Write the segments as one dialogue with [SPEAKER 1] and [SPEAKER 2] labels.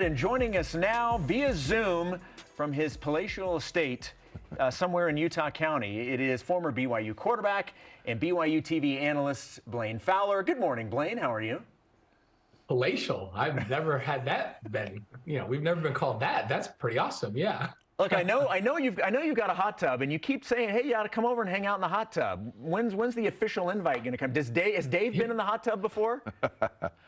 [SPEAKER 1] And joining us now via Zoom from his palatial estate somewhere in Utah County, it is former BYU quarterback and BYUtv analyst Blaine Fowler. Good morning, Blaine. How are you?
[SPEAKER 2] Palatial. I've never had that been. We've never been called that. That's pretty awesome. Yeah.
[SPEAKER 1] Look, I know you've got a hot tub, and you keep saying, "Hey, you ought to come over and hang out in the hot tub." When's the official invite going to come? Has Dave been in the hot tub before?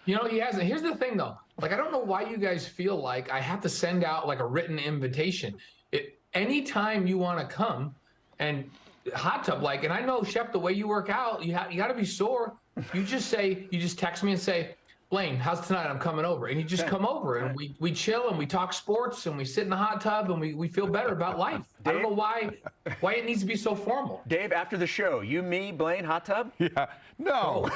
[SPEAKER 2] He hasn't. Here's the thing, though. I don't know why you guys feel like I have to send out a written invitation. Anytime you want to come and hot tub, and I know, Shep, the way you work out, you got to be sore. You just text me and say, Blaine, how's tonight? I'm coming over. And you just come over and we chill and we talk sports and we sit in the hot tub and we feel better about life. Dave, I don't know why it needs to be so formal.
[SPEAKER 1] Dave, after the show, you, me, Blaine, hot tub?
[SPEAKER 3] Yeah. No.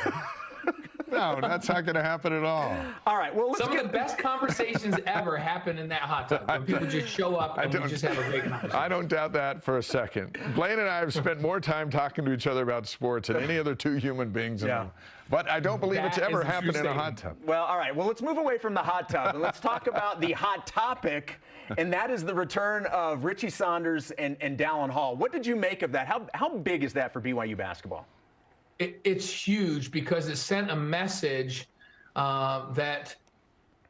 [SPEAKER 3] No, that's not going to happen at all.
[SPEAKER 1] All right. Well,
[SPEAKER 2] some of the best conversations ever happen in that hot tub when people just show up and we just have a great conversation.
[SPEAKER 3] I don't doubt that for a second. Blaine and I have spent more time talking to each other about sports than any other two human beings in them. But I don't believe it's ever happened in a hot tub.
[SPEAKER 1] Well, all right. Well, let's move away from the hot tub and let's talk about the hot topic, and that is the return of Richie Saunders and Dallin Hall. What did you make of that? How big is that for BYU basketball?
[SPEAKER 2] It's huge because it sent a message that,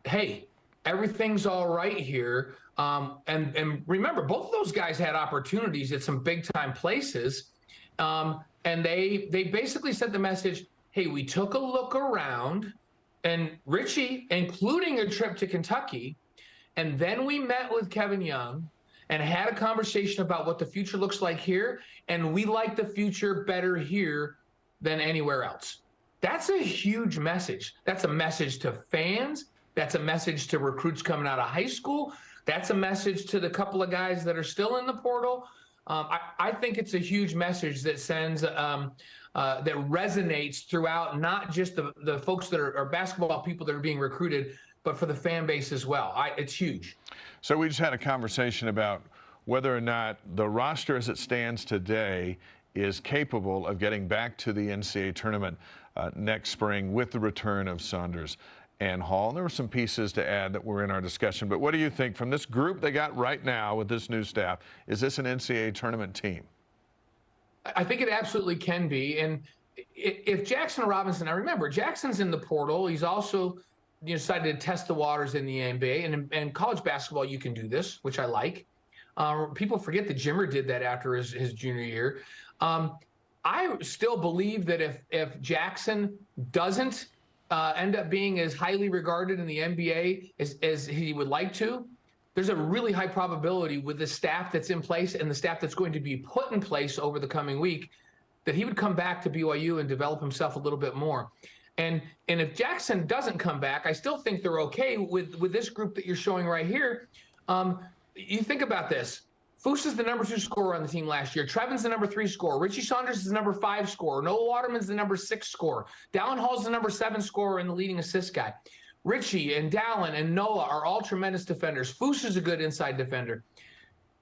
[SPEAKER 2] hey, everything's all right here. And remember, both of those guys had opportunities at some big-time places. And they basically sent the message, hey, we took a look around, and Richie, including a trip to Kentucky, and then we met with Kevin Young and had a conversation about what the future looks like here, and we like the future better here than anywhere else. That's a huge message. That's a message to fans. That's a message to recruits coming out of high school. That's a message to the couple of guys that are still in the portal. I think it's a huge message that sends, that resonates throughout, not just the folks that are basketball people that are being recruited, but for the fan base as well. It's huge.
[SPEAKER 3] So we just had a conversation about whether or not the roster as it stands today is capable of getting back to the NCAA tournament next spring with the return of Saunders and Hall. And there were some pieces to add that were in our discussion. But what do you think from this group they got right now with this new staff? Is this an NCAA tournament team?
[SPEAKER 2] I think it absolutely can be. And if Jackson Robinson, now remember, Jackson's in the portal. He's also decided to test the waters in the NBA. And college basketball, you can do this, which I like. People forget that Jimmer did that after his junior year. I still believe that if Jackson doesn't end up being as highly regarded in the NBA as he would like to, there's a really high probability with the staff that's in place and the staff that's going to be put in place over the coming week that he would come back to BYU and develop himself a little bit more. And if Jackson doesn't come back, I still think they're okay with this group that you're showing right here. You think about this. Foose is the number 2 scorer on the team last year. Trevin's the number 3 scorer. Richie Saunders is the number 5 scorer. Noah Waterman's the number 6 scorer. Dallin Hall's the number 7 scorer and the leading assist guy. Richie and Dallin and Noah are all tremendous defenders. Foose is a good inside defender.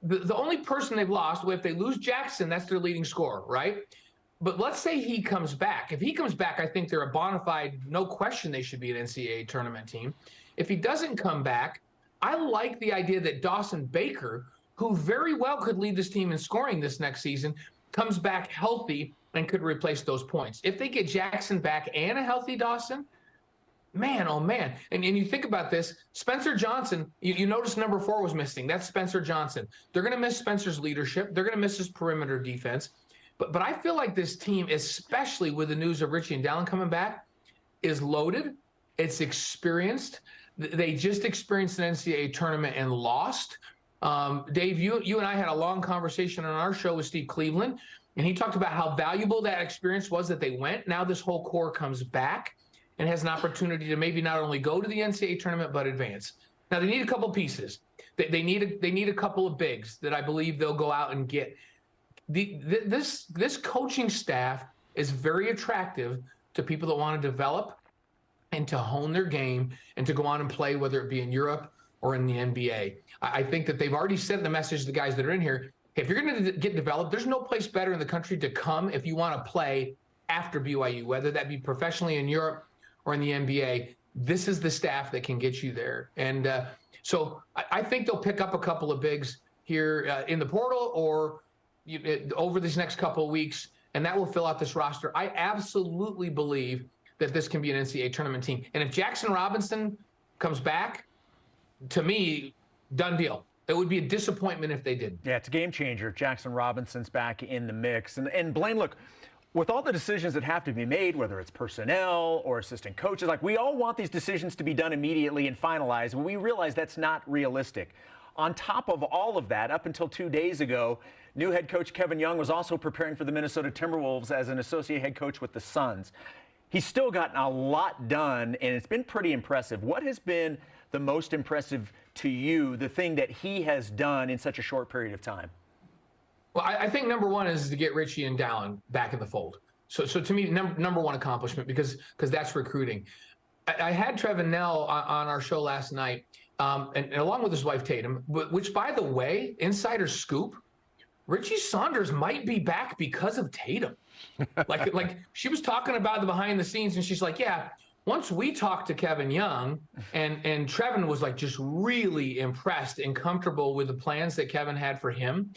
[SPEAKER 2] The only person they've lost, if they lose Jackson, that's their leading scorer, right? But let's say he comes back. If he comes back, I think they're a bona fide, no question they should be an NCAA tournament team. If he doesn't come back, I like the idea that Dawson Baker, who very well could lead this team in scoring this next season, comes back healthy and could replace those points. If they get Jackson back and a healthy Dawson, man, oh man. And you think about this, Spencer Johnson, you notice number 4 was missing. That's Spencer Johnson. They're going to miss Spencer's leadership. They're going to miss his perimeter defense. But I feel like this team, especially with the news of Richie and Dallin coming back, is loaded. It's experienced. They just experienced an NCAA tournament and lost. Dave, you and I had a long conversation on our show with Steve Cleveland, and he talked about how valuable that experience was that they went. Now this whole core comes back and has an opportunity to maybe not only go to the NCAA tournament, but advance. Now they need a couple pieces. They need a couple of bigs that I believe they'll go out and get. This coaching staff is very attractive to people that want to develop and to hone their game and to go on and play, whether it be in Europe or in the NBA. I think that they've already sent the message to the guys that are in here. If you're going to get developed, there's no place better in the country to come if you want to play after BYU, whether that be professionally in Europe or in the NBA. This is the staff that can get you there. And So I think they'll pick up a couple of bigs here in the portal or over these next couple of weeks, and that will fill out this roster. I absolutely believe that this can be an NCAA tournament team. And if Jackson Robinson comes back, to me, done deal. It would be a disappointment if they didn't.
[SPEAKER 1] Yeah, it's a game changer. Jackson Robinson's back in the mix. And Blaine, look, with all the decisions that have to be made, whether it's personnel or assistant coaches, like we all want these decisions to be done immediately and finalized, but we realize that's not realistic. On top of all of that, up until 2 days ago, new head coach Kevin Young was also preparing for the Minnesota Timberwolves as an associate head coach with the Suns. He's still gotten a lot done, and it's been pretty impressive. What has been the most impressive to you, the thing that he has done in such a short period of time?
[SPEAKER 2] Well, I think number one is to get Richie and Dallin back in the fold. So to me, number one accomplishment, because that's recruiting. I had Trevin Nell on our show last night, and along with his wife Tatum, which, by the way, insider scoop, Richie Saunders might be back because of Tatum. Like she was talking about the behind the scenes, and she's like, yeah, once we talked to Kevin Young, and Trevin was like just really impressed and comfortable with the plans that Kevin had for him,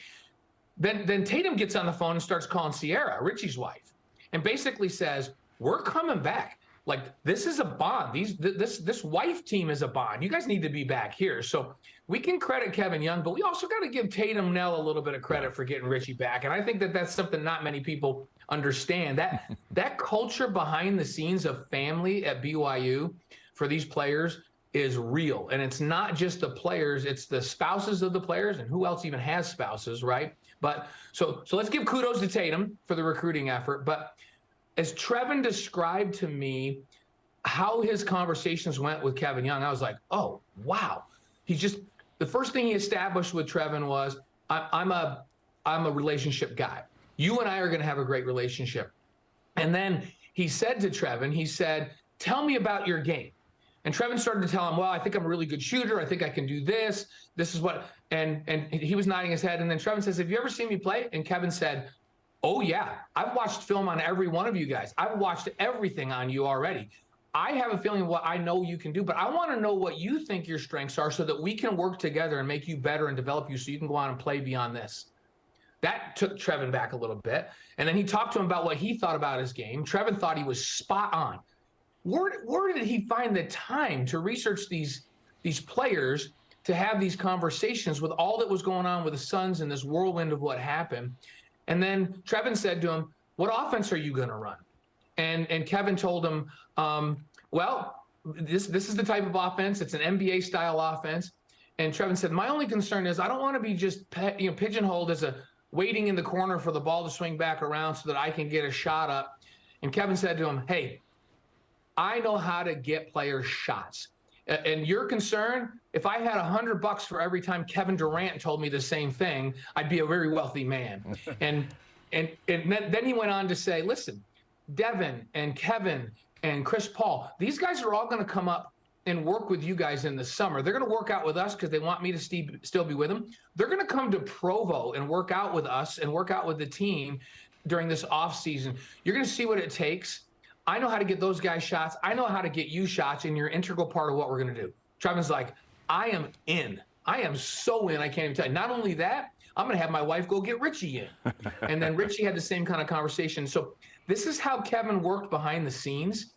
[SPEAKER 2] then Tatum gets on the phone and starts calling Sierra, Richie's wife, and basically says, we're coming back. Like, this is a bond. This wife team is a bond. You guys need to be back here. So we can credit Kevin Young, but we also got to give Tatum Nell a little bit of credit for getting Richie back. And I think that that's something not many people understand. That culture behind the scenes of family at BYU for these players is real. And it's not just the players, it's the spouses of the players, and who else even has spouses, right? But so let's give kudos to Tatum for the recruiting effort. But as Trevin described to me how his conversations went with Kevin Young, I was like, oh, wow. The first thing he established with Trevin was, I'm a relationship guy. You and I are going to have a great relationship. And then he said to Trevin, he said, tell me about your game. And Trevin started to tell him, well, I think I'm a really good shooter. I think I can do this. This is what, and he was nodding his head. And then Trevin says, have you ever seen me play? And Kevin said, oh, yeah, I've watched film on every one of you guys. I've watched everything on you already. I have a feeling of what I know you can do, but I want to know what you think your strengths are so that we can work together and make you better and develop you so you can go on and play beyond this. That took Trevin back a little bit. And then he talked to him about what he thought about his game. Trevin thought he was spot on. Where did he find the time to research these players, to have these conversations with all that was going on with the Suns and this whirlwind of what happened? And then Trevin said to him, what offense are you going to run? And Kevin told him, well, this is the type of offense. It's an NBA-style offense. And Trevin said, my only concern is I don't want to be just pigeonholed as a waiting in the corner for the ball to swing back around so that I can get a shot up. And Kevin said to him, hey, I know how to get players shots. And your concern, if I had $100 for every time Kevin Durant told me the same thing, I'd be a very wealthy man. and then he went on to say, listen, Devin and Kevin and Chris Paul, these guys are all going to come up and work with you guys in the summer. They're going to work out with us because they want me to still be with them. They're going to come to Provo and work out with us and work out with the team during this off season. You're going to see what it takes. I know how to get those guys shots. I know how to get you shots, and you're an integral part of what we're going to do. Trevin's like, I am in. I am so in, I can't even tell you. Not only that, I'm going to have my wife go get Richie in. And then Richie had the same kind of conversation. So this is how Kevin worked behind the scenes.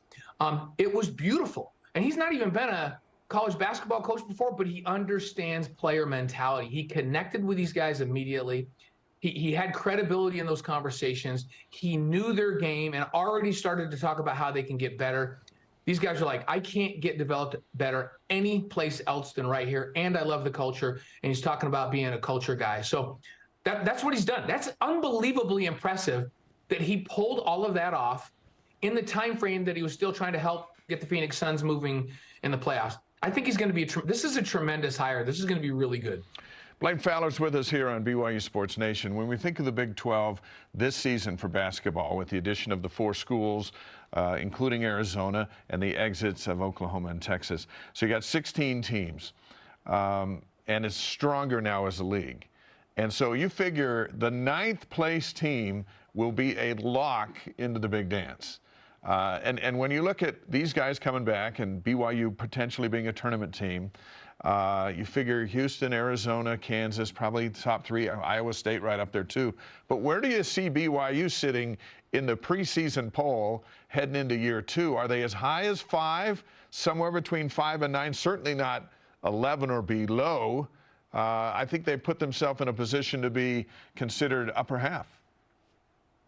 [SPEAKER 2] It was beautiful. And he's not even been a college basketball coach before, but he understands player mentality. He connected with these guys immediately. He had credibility in those conversations. He knew their game and already started to talk about how they can get better. These guys are like, I can't get developed better any place else than right here. And I love the culture. And he's talking about being a culture guy. So that's what he's done. That's unbelievably impressive that he pulled all of that off in the time frame that he was still trying to help get the Phoenix Suns moving in the playoffs. I think he's going to be this is a tremendous hire. This is going to be really good.
[SPEAKER 3] Blaine Fowler's with us here on BYU Sports Nation. When we think of the Big 12 this season for basketball, with the addition of the 4 schools, including Arizona, and the exits of Oklahoma and Texas, so you got 16 teams, and it's stronger now as a league. And so you figure the 9th place team will be a lock into the big dance. And when you look at these guys coming back and BYU potentially being a tournament team, You figure Houston, Arizona, Kansas, probably top 3, Iowa State right up there too. But where do you see BYU sitting in the preseason poll heading into year 2? Are they as high as 5, somewhere between 5 and 9? Certainly not 11 or below. I think they put themselves in a position to be considered upper half.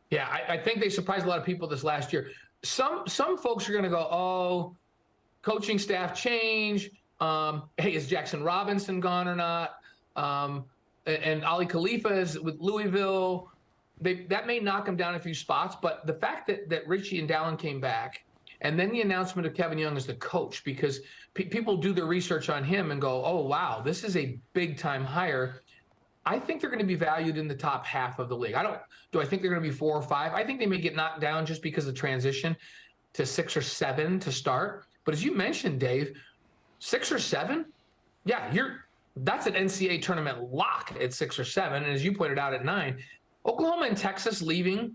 [SPEAKER 2] Yeah, I think they surprised a lot of people this last year. Some folks are going to go, oh, coaching staff change. Hey, is Jackson Robinson gone or not? And Ali Khalifa is with Louisville. That may knock him down a few spots, but the fact that Richie and Dallin came back, and then the announcement of Kevin Young as the coach, because people do their research on him and go, oh, wow, this is a big-time hire. I think they're going to be valued in the top half of the league. Do I think they're going to be 4 or 5? I think they may get knocked down just because of transition to 6 or 7 to start. But as you mentioned, Dave, 6 or 7, yeah, that's an NCAA tournament lock at 6 or 7. And as you pointed out at 9, Oklahoma and Texas leaving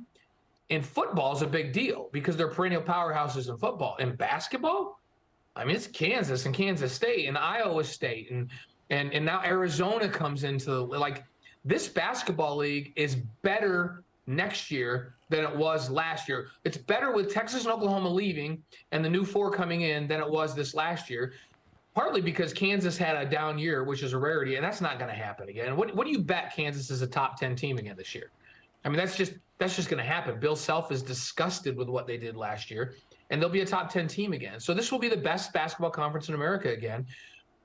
[SPEAKER 2] in football is a big deal because they're perennial powerhouses in football. In basketball, I mean, it's Kansas and Kansas State and Iowa State and now Arizona comes into like this basketball league is better next year than it was last year. It's better with Texas and Oklahoma leaving and the new 4 coming in than it was this last year, partly because Kansas had a down year, which is a rarity, and that's not going to happen again. What do you bet Kansas is a top 10 team again this year? I mean, that's just going to happen. Bill Self is disgusted with what they did last year, and they'll be a top 10 team again. So this will be the best basketball conference in America again,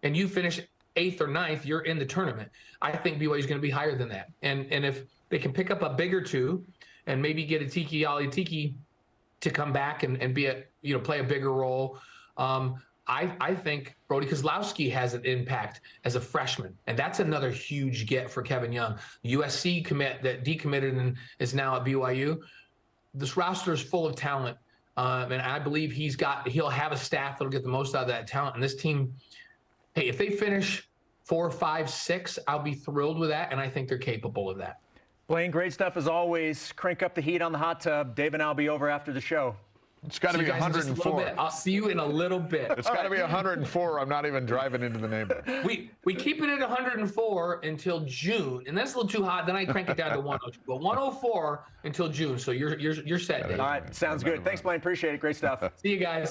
[SPEAKER 2] and you finish 8th or 9th, you're in the tournament. I think BYU is going to be higher than that. And if they can pick up a bigger 2 and maybe get a Tiki Ali Tiki to come back and be play a bigger role, I think Brody Kozlowski has an impact as a freshman, and that's another huge get for Kevin Young. USC commit that decommitted and is now at BYU. This roster is full of talent, and I believe he'll have a staff that'll get the most out of that talent. And this team, hey, if they finish 4, 5, 6, I'll be thrilled with that, and I think they're capable of that.
[SPEAKER 1] Blaine, great stuff as always. Crank up the heat on the hot tub. Dave and I'll be over after the show.
[SPEAKER 3] It's got to be 104.
[SPEAKER 2] I'll see you in a little bit.
[SPEAKER 3] It's got to be 104. I'm not even driving into the neighborhood.
[SPEAKER 2] We keep it at 104 until June, and that's a little too hot. Then I crank it down to 102. But 104 until June. So you're set, Dave.
[SPEAKER 1] All right, sounds good. Thanks, Blaine. Appreciate it. Great stuff.
[SPEAKER 2] See you guys.